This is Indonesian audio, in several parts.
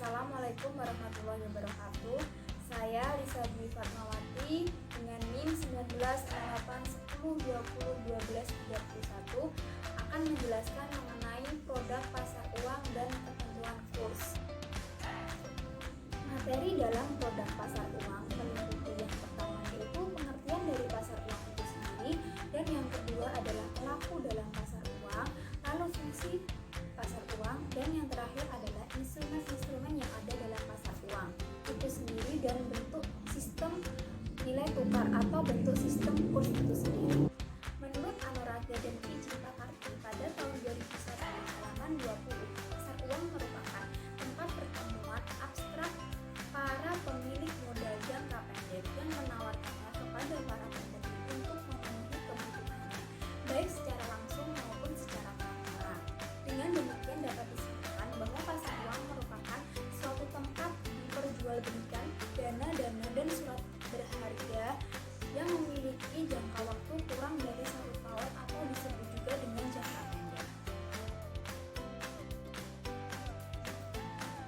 Assalamualaikum warahmatullahi wabarakatuh. Saya Lisa Dwi Fatmawati dengan NIM 198810201231 akan menjelaskan mengenai produk pasar uang dan ketentuan kurs. Materi dalam produk pasar uang meliputi yang pertama yaitu pengertian dari pasar uang itu sendiri, dan yang kedua adalah pelaku dalam pasar uang, lalu fungsi pasar uang, dan yang terakhir adalah instrumen-instrumen yang ada dalam pasar uang itu sendiri dan bentuk sistem nilai tukar atau bentuk sistem kurs itu sendiri. Menurut Anuradha dan P. Ciptakarti pada tahun 2001 halaman 20, pasar uang merupakan tempat pertemuan abstrak para pemilik modal jangka pendek yang menawarkannya kepada para pembeli untuk memenuhi kebutuhannya, baik secara langsung maupun secara pura-pura. Dengan demikian dapat disimpulkan bahwa pasar uang merupakan suatu tempat diperjualbelikan dana-dana dan surat berharga yang memiliki jangka waktu kurang dari 1 tahun atau disebut juga dengan jangka pendek.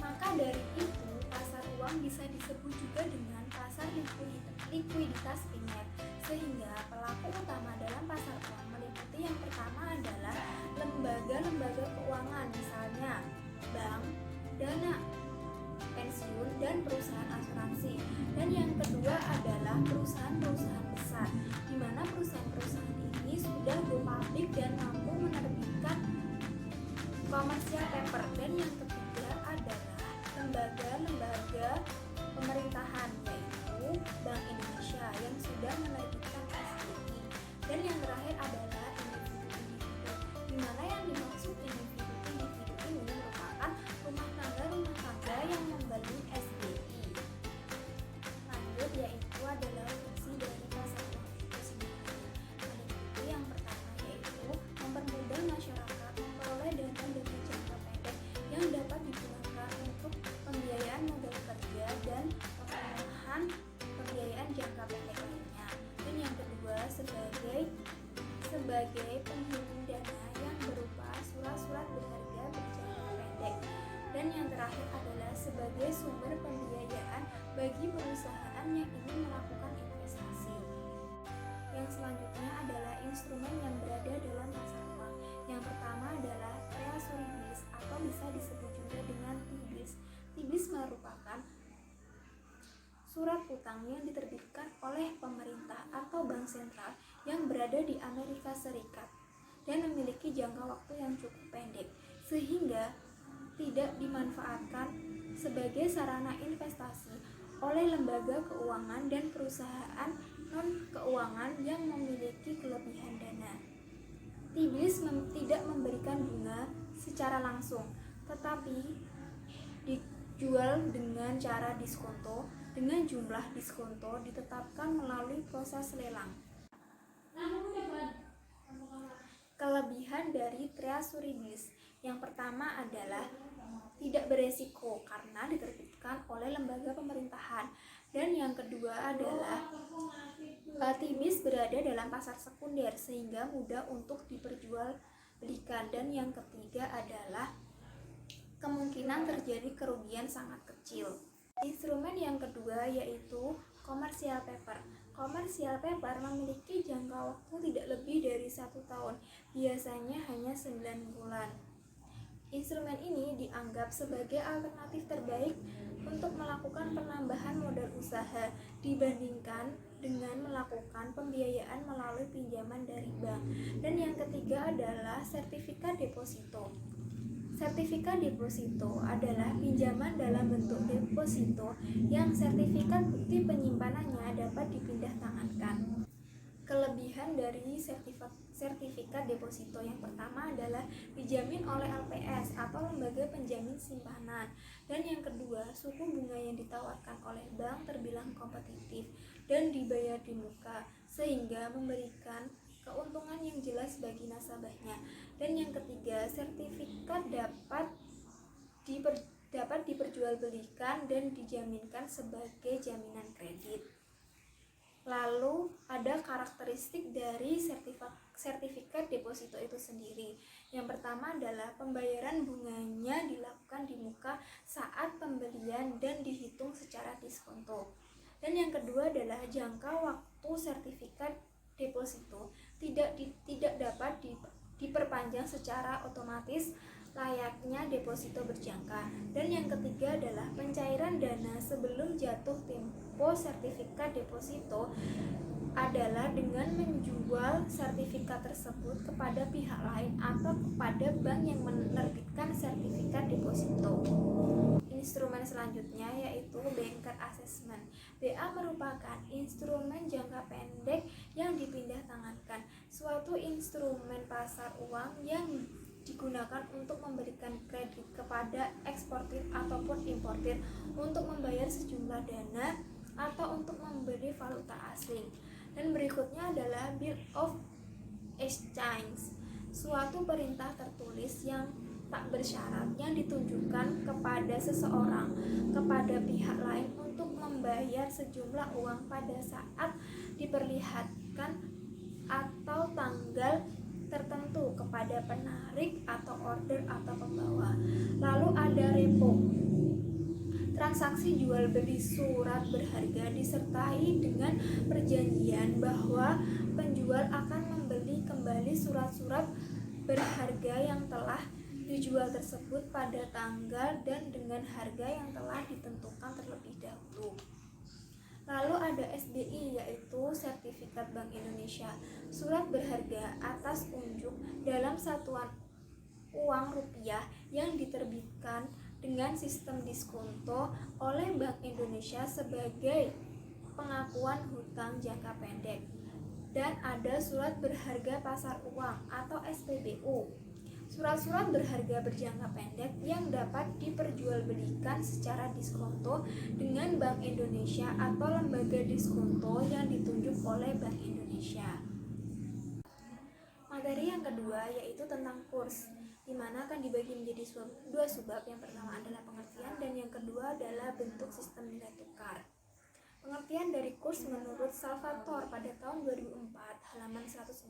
Maka dari itu, pasar uang bisa disebut juga dengan pasar likuiditas primer, sehingga pelaku utama dalam pasar uang meliputi yang pertama adalah lembaga-lembaga keuangan, misalnya bank, dana pensiun, dan perusahaan asuransi. Dan yang kedua adalah perusahaan-perusahaan besar, di mana perusahaan-perusahaan ini sudah go public dan mampu menerbitkan commercial paper. Dan yang ketiga adalah lembaga-lembaga pemerintahan, yaitu Bank Indonesia yang sudah menerbitkan SBI. Dan yang terakhir adalah individu-individu, di mana yang dimaksud individu-individu ini merupakan rumah tangga yang membeli SBI. Lanjut, yaitu adalah fungsi dari pasar uang itu sendiri. Meliputi yang pertama yaitu mempermudah masyarakat memperoleh dana dengan jangka pendek yang dapat digunakan untuk pembiayaan modal kerja dan pemenuhan pembiayaan jangka pendek lainnya. Dan yang kedua sebagai penghimpun dana yang berupa surat-surat berharga berjangka pendek. Dan yang terakhir adalah sebagai sumber pembiayaan bagi perusahaan yang ingin melakukan investasi. Yang selanjutnya adalah instrumen yang berada dalam pasar uang. Yang pertama adalah treasury bills atau bisa disebut juga dengan T-bills. T-bills merupakan surat utang yang diterbitkan oleh pemerintah atau bank sentral yang berada di Amerika Serikat dan memiliki jangka waktu yang cukup pendek, sehingga tidak dimanfaatkan sebagai sarana investasi oleh lembaga keuangan dan perusahaan non-keuangan yang memiliki kelebihan dana. T-bills tidak memberikan bunga secara langsung, tetapi dijual dengan cara diskonto, dengan jumlah diskonto ditetapkan melalui proses lelang. Kelebihan dari treasury bills yang pertama adalah tidak beresiko karena diterbitkan oleh lembaga pemerintahan, dan yang kedua adalah T-bills berada dalam pasar sekunder sehingga mudah untuk diperjualbelikan, dan yang ketiga adalah kemungkinan terjadi kerugian sangat kecil. Instrumen yang kedua yaitu commercial paper. Commercial paper memiliki jangka waktu tidak lebih dari 1 tahun, biasanya hanya 9 bulan. Instrumen ini dianggap sebagai alternatif terbaik untuk melakukan penambahan modal usaha dibandingkan dengan melakukan pembiayaan melalui pinjaman dari bank. Dan yang ketiga adalah sertifikat deposito. Sertifikat deposito adalah pinjaman dalam bentuk deposito yang sertifikat bukti penyimpanannya dapat dipindah tangankan. Kelebihan dari sertifikat deposito yang pertama adalah dijamin oleh LPS atau lembaga penjamin simpanan, dan yang kedua suku bunga yang ditawarkan oleh bank terbilang kompetitif dan dibayar di muka sehingga memberikan keuntungan yang jelas bagi nasabahnya. Dan yang ketiga, sertifikat dapat diperjualbelikan dan dijaminkan sebagai jaminan kredit. Lalu ada karakteristik dari sertifikat deposito itu sendiri. Yang pertama adalah pembayaran bunganya hanya dilakukan di muka saat pembelian dan dihitung secara diskonto. Dan yang kedua adalah jangka waktu sertifikat deposito tidak dapat diperpanjang secara otomatis layaknya deposito berjangka. Dan yang ketiga adalah pencairan dana sebelum jatuh tempo sertifikat deposito adalah dengan menjual sertifikat tersebut kepada pihak lain atau kepada bank yang menerbitkan sertifikat deposito. Instrumen selanjutnya yaitu banker assessment. BA merupakan instrumen jangka pendek yang dipindah tangankan, suatu instrumen pasar uang yang digunakan untuk memberikan kredit kepada eksportir ataupun importir untuk membayar sejumlah dana atau untuk membeli valuta asing. Dan berikutnya adalah Bill of Exchange, suatu perintah tertulis yang tak bersyarat yang ditunjukkan kepada seseorang kepada pihak lain untuk membayar sejumlah uang pada saat diperlihatkan atau tanggal tertentu kepada penarik atau order atau pembawa. Lalu ada repo, transaksi jual beli surat berharga disertai dengan perjanjian bahwa penjual akan membeli kembali surat-surat berharga yang telah dijual tersebut pada tanggal dan dengan harga yang telah ditentukan terlebih dahulu. Lalu ada SBI, yaitu Sertifikat Bank Indonesia, surat berharga atas unjuk dalam satuan uang rupiah yang diterbitkan dengan sistem diskonto oleh Bank Indonesia sebagai pengakuan hutang jangka pendek. Dan ada surat berharga pasar uang atau SPBU, surat-surat berharga berjangka pendek yang dapat diperjualbelikan secara diskonto dengan Bank Indonesia atau lembaga diskonto yang ditunjuk oleh Bank Indonesia. Materi yang kedua yaitu tentang kurs, di mana akan dibagi menjadi dua subbab. Yang pertama adalah pengertian dan yang kedua adalah bentuk sistem nilai tukar. Pengertian dari kurs menurut Salvatore pada tahun 2004 halaman 140,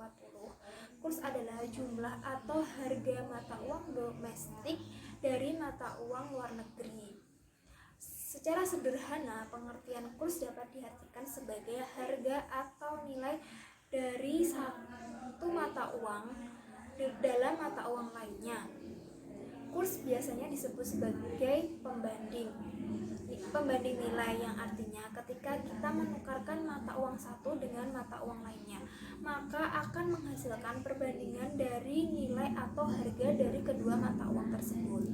kurs adalah jumlah atau harga mata uang domestik dari mata uang luar negeri. Secara sederhana, pengertian kurs dapat diartikan sebagai harga atau nilai dari satu mata uang dalam mata uang lainnya. Kurs biasanya disebut sebagai pembanding nilai, yang artinya ketika kita menukarkan mata uang satu dengan mata uang lainnya, maka akan menghasilkan perbandingan dari nilai atau harga dari kedua mata uang tersebut.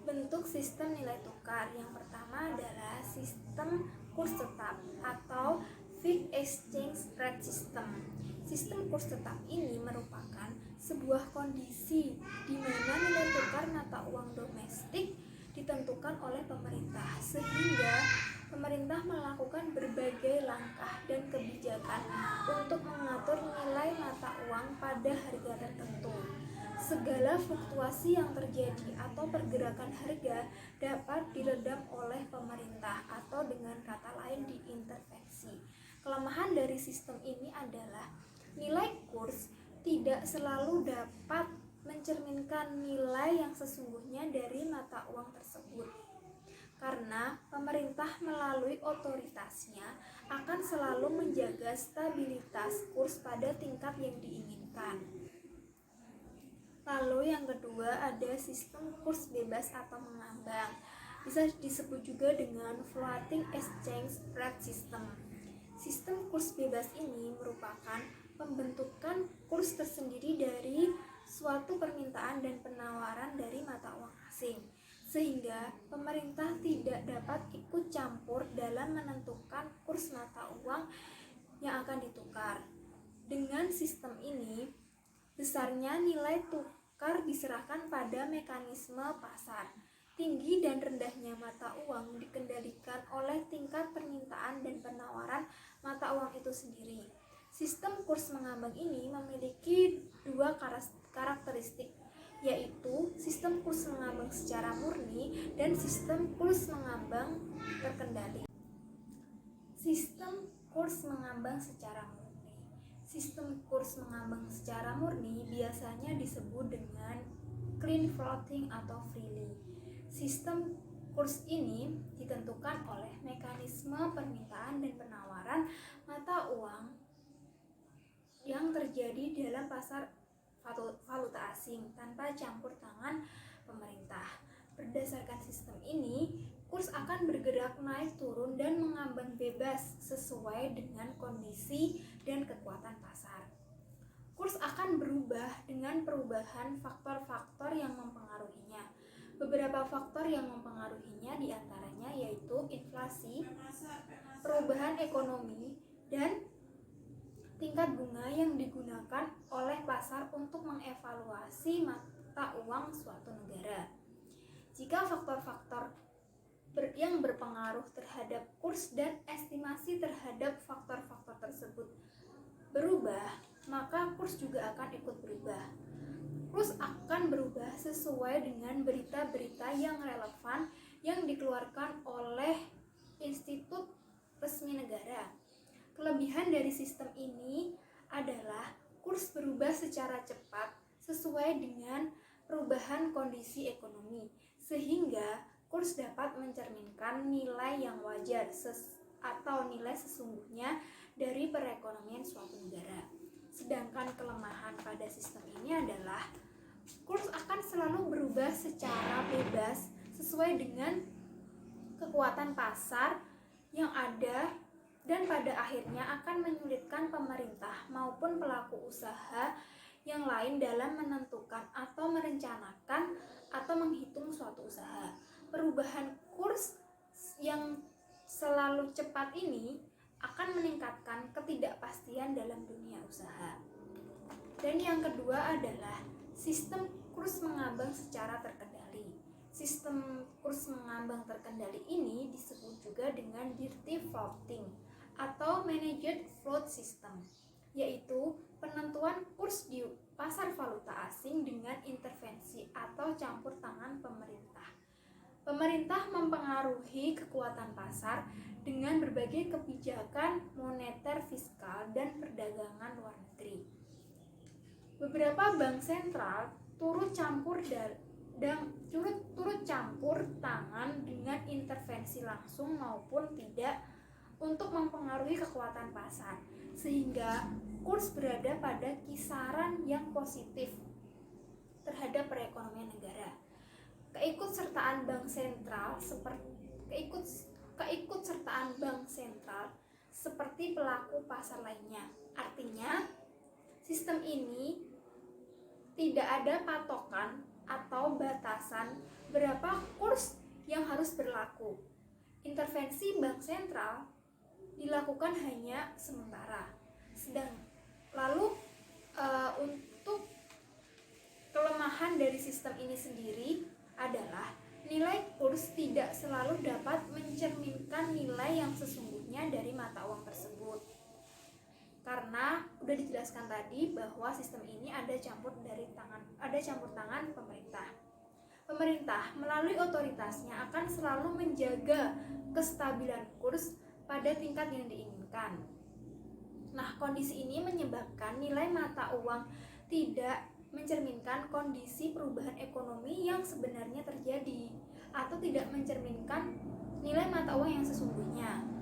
Bentuk sistem nilai tukar yang pertama adalah sistem kurs tetap atau fixed exchange rate system. Sistem kurs tetap ini merupakan sebuah kondisi di mana nilai tukar mata uang domestik ditentukan oleh pemerintah, sehingga pemerintah melakukan berbagai langkah dan kebijakan untuk mengatur nilai mata uang pada harga tertentu. Segala fluktuasi yang terjadi atau pergerakan harga dapat diredam oleh pemerintah atau dengan kata lain diintervensi. Kelemahan dari sistem ini adalah nilai kurs tidak selalu dapat mencerminkan nilai yang sesungguhnya dari mata uang tersebut, karena pemerintah melalui otoritasnya akan selalu menjaga stabilitas kurs pada tingkat yang diinginkan. Lalu yang kedua ada sistem kurs bebas atau mengambang, bisa disebut juga dengan floating exchange rate system. Sistem kurs bebas ini merupakan pembentukan kurs tersendiri dari suatu permintaan dan penawaran dari mata uang asing, sehingga pemerintah tidak dapat ikut campur dalam menentukan kurs mata uang yang akan ditukar. Dengan sistem ini, besarnya nilai tukar diserahkan pada mekanisme pasar. Tinggi dan rendahnya mata uang dikendalikan oleh tingkat permintaan dan penawaran mata uang itu sendiri. Sistem kurs mengambang ini memiliki dua karakteristik, yaitu sistem kurs mengambang secara murni dan sistem kurs mengambang terkendali. Sistem kurs mengambang secara murni. Sistem kurs mengambang secara murni biasanya disebut dengan clean floating atau freely. Sistem kurs ini ditentukan oleh mekanisme permintaan dan penawaran mata uang yang terjadi dalam pasar valuta asing tanpa campur tangan pemerintah. Berdasarkan sistem ini, kurs akan bergerak naik turun dan mengambang bebas sesuai dengan kondisi dan kekuatan pasar. Kurs akan berubah dengan perubahan faktor-faktor yang mempengaruhinya. Beberapa faktor yang mempengaruhinya diantaranya yaitu inflasi, perubahan ekonomi, dan tingkat bunga yang digunakan oleh pasar untuk mengevaluasi mata uang suatu negara. Jika faktor-faktor yang berpengaruh terhadap kurs dan estimasi terhadap faktor-faktor tersebut berubah, maka kurs juga akan ikut berubah. Kurs akan berubah sesuai dengan berita-berita yang relevan yang dikeluarkan oleh institut resmi negara. Kelebihan dari sistem ini adalah kurs berubah secara cepat sesuai dengan perubahan kondisi ekonomi, sehingga kurs dapat mencerminkan nilai yang wajar atau nilai sesungguhnya dari perekonomian suatu negara. Sedangkan kelemahan pada sistem ini adalah kurs akan selalu berubah secara bebas sesuai dengan kekuatan pasar yang ada dan pada akhirnya akan menyulitkan pemerintah maupun pelaku usaha yang lain dalam menentukan atau merencanakan atau menghitung suatu usaha. Perubahan kurs yang selalu cepat ini akan meningkatkan ketidakpastian dalam dunia usaha. Dan yang kedua adalah sistem kurs mengambang secara terkendali. Sistem kurs mengambang terkendali ini disebut juga dengan dirty floating atau managed float system, yaitu penentuan kurs di pasar valuta asing dengan intervensi atau campur tangan pemerintah. Pemerintah mempengaruhi kekuatan pasar dengan berbagai kebijakan moneter, fiskal, dan perdagangan luar negeri. Beberapa bank sentral turut campur tangan dengan intervensi langsung maupun tidak untuk mempengaruhi kekuatan pasar, sehingga kurs berada pada kisaran yang positif terhadap perekonomian negara. Keikutsertaan bank sentral seperti pelaku pasar lainnya. Artinya, sistem ini tidak ada patokan atau batasan berapa kurs yang harus berlaku. Intervensi bank sentral dilakukan hanya sementara. Untuk kelemahan dari sistem ini sendiri adalah nilai kurs tidak selalu dapat mencerminkan nilai yang sesungguhnya dari mata uang tersebut. Karena udah dijelaskan tadi bahwa sistem ini ada campur tangan pemerintah. Pemerintah melalui otoritasnya akan selalu menjaga kestabilan kurs pada tingkat yang diinginkan. Nah, kondisi ini menyebabkan nilai mata uang tidak mencerminkan kondisi perubahan ekonomi yang sebenarnya terjadi atau tidak mencerminkan nilai mata uang yang sesungguhnya.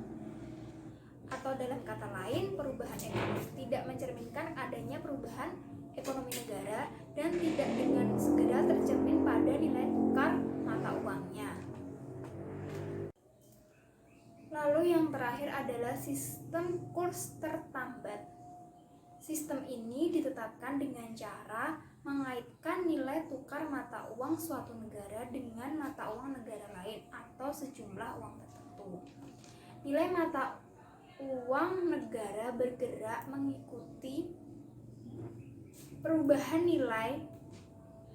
Atau dalam kata lain, perubahan ekonomi tidak mencerminkan adanya perubahan ekonomi negara dan tidak dengan segera tercermin pada nilai tukar mata uangnya. Lalu yang terakhir adalah sistem kurs tertambat. Sistem ini ditetapkan dengan cara mengaitkan nilai tukar mata uang suatu negara dengan mata uang negara lain atau sejumlah uang tertentu. Nilai mata uang negara bergerak mengikuti perubahan nilai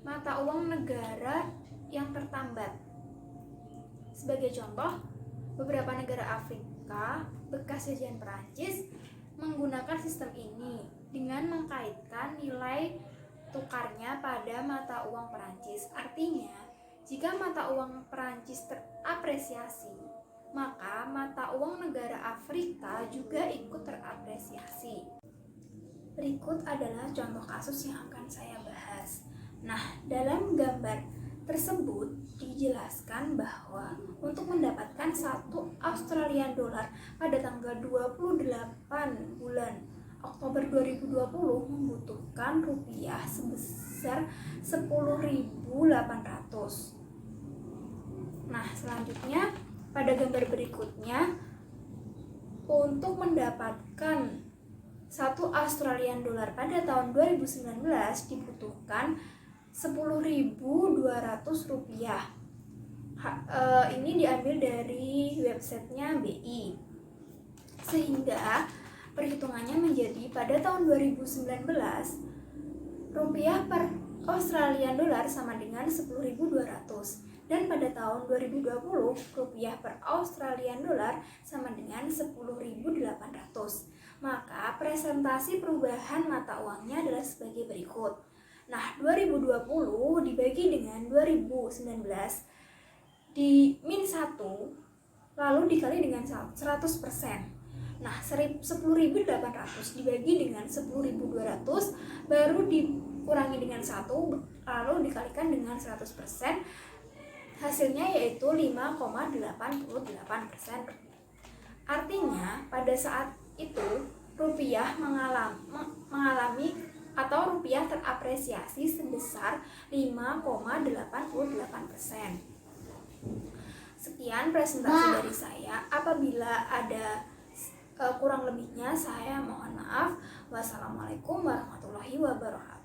mata uang negara yang tertambat. Sebagai contoh, beberapa negara Afrika bekas jajahan Perancis menggunakan sistem ini dengan mengkaitkan nilai tukarnya pada mata uang Perancis. Artinya, jika mata uang Perancis terapresiasi, maka mata uang negara Afrika juga ikut terapresiasi. Berikut adalah contoh kasus yang akan saya bahas. Nah, dalam gambar tersebut dijelaskan bahwa untuk mendapatkan 1 Australian dollar pada tanggal 28 bulan Oktober 2020 membutuhkan rupiah sebesar 10.800. Nah, selanjutnya pada gambar berikutnya, untuk mendapatkan 1 Australian dollar pada tahun 2019 dibutuhkan 10.200 rupiah. Ini diambil dari websitenya BI. Sehingga perhitungannya menjadi pada tahun 2019 rupiah per Australian dollar sama dengan 10.200 dan pada tahun 2020 rupiah per Australian dollar sama dengan 10.800. Maka presentasi perubahan mata uangnya adalah sebagai berikut. Nah, 2020 dibagi dengan 2019 di min 1 lalu dikali dengan 100%. Nah, 10.800 dibagi dengan 10.200 baru dikurangi dengan 1 lalu dikalikan dengan 100%. Hasilnya yaitu 5,88%. Artinya pada saat itu rupiah mengalami atau rupiah terapresiasi sebesar 5,88%. Sekian presentasi dari saya. Apabila ada kurang lebihnya saya mohon maaf. Wassalamualaikum warahmatullahi wabarakatuh.